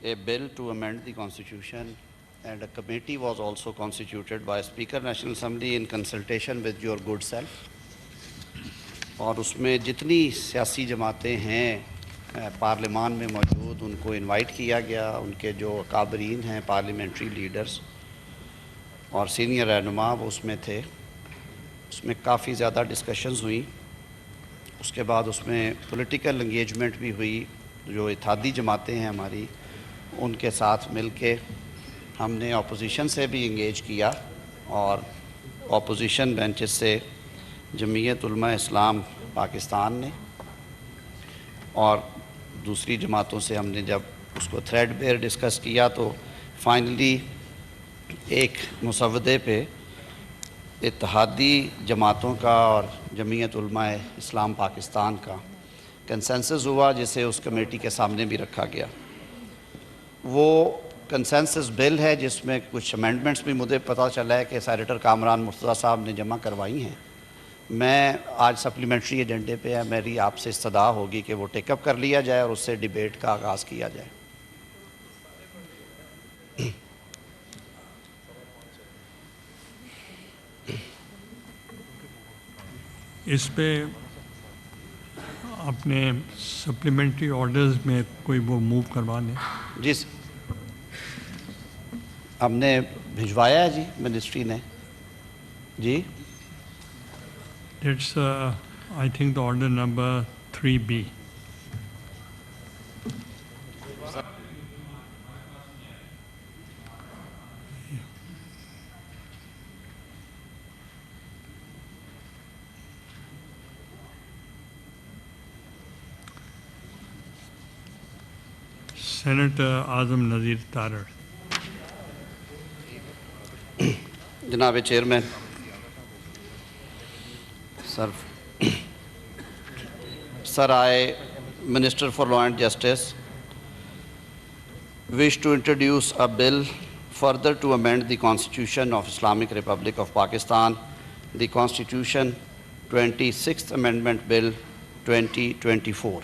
a bill to amend the constitution, and a committee was also constituted by Speaker National Assembly in consultation with your good self. اور اس میں جتنی سیاسی جماعتیں ہیں پارلیمان میں موجود ان کو انوائٹ کیا گیا، ان کے جو اکابرین ہیں پارلیمنٹری لیڈرز اور سینئر رہنما وہ اس میں تھے. اس میں کافی زیادہ ڈسکشنز ہوئیں. اس کے بعد اس میں پولیٹیکل انگیجمنٹ بھی ہوئی. جو اتحادی جماعتیں ہیں ہماری ان کے ساتھ مل کے ہم نے اپوزیشن سے بھی انگیج کیا، اور اپوزیشن بینچز سے جمعیت علماء اسلام پاکستان نے اور دوسری جماعتوں سے ہم نے جب اس کو تھریڈ بیئر ڈسکس کیا تو فائنلی ایک مسودے پہ اتحادی جماعتوں کا اور جمعیت علماء اسلام پاکستان کا کنسنسس ہوا، جسے اس کمیٹی کے سامنے بھی رکھا گیا. وہ کنسنسس بل ہے جس میں کچھ امینڈمنٹس بھی مجھے پتہ چلا ہے کہ سینیٹر کامران مرتضیٰ صاحب نے جمع کروائی ہیں. میں آج سپلیمنٹری ایجنڈے پہ ہے، میری آپ سے استدعا ہوگی کہ وہ ٹیک اپ کر لیا جائے اور اس سے ڈیبیٹ کا آغاز کیا جائے. اس پہ اپنے سپلیمنٹری آرڈرز میں کوئی وہ موو کروا لیں. جی ہم نے بھجوایا ہے جی منسٹری نے. جی It's, I think, the order number 3B. Senator Azam Nazir Tarar. جناب chairman Sir, I, Minister for Law and Justice, wish to introduce a bill further to amend the Constitution of Islamic Republic of Pakistan, the Constitution 26th Amendment Bill 2024.